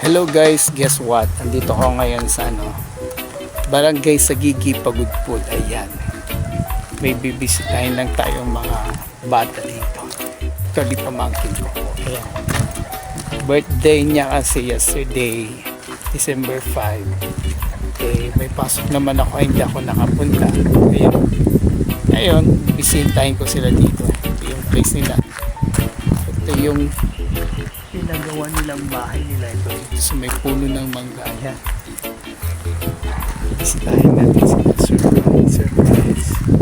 Hello guys, guess what? Andito ako ngayon sa Barangay Sagigi, Pagudpud. Ayan. May bibisitahin lang tayong mga bata dito. Actually, pamangkin ko po. Ayan. Birthday niya kasi yesterday, December 5. Eh, may pasok naman ako, hindi ako nakapunta. Ayan. Ngayon, bisitahin ko sila dito. Ito yung place nila. Ito yung pinagawa nilang bahay nila. Ito sa may puno ng mangga. Ayan. Bisitahin natin sila. Surprise, surprise.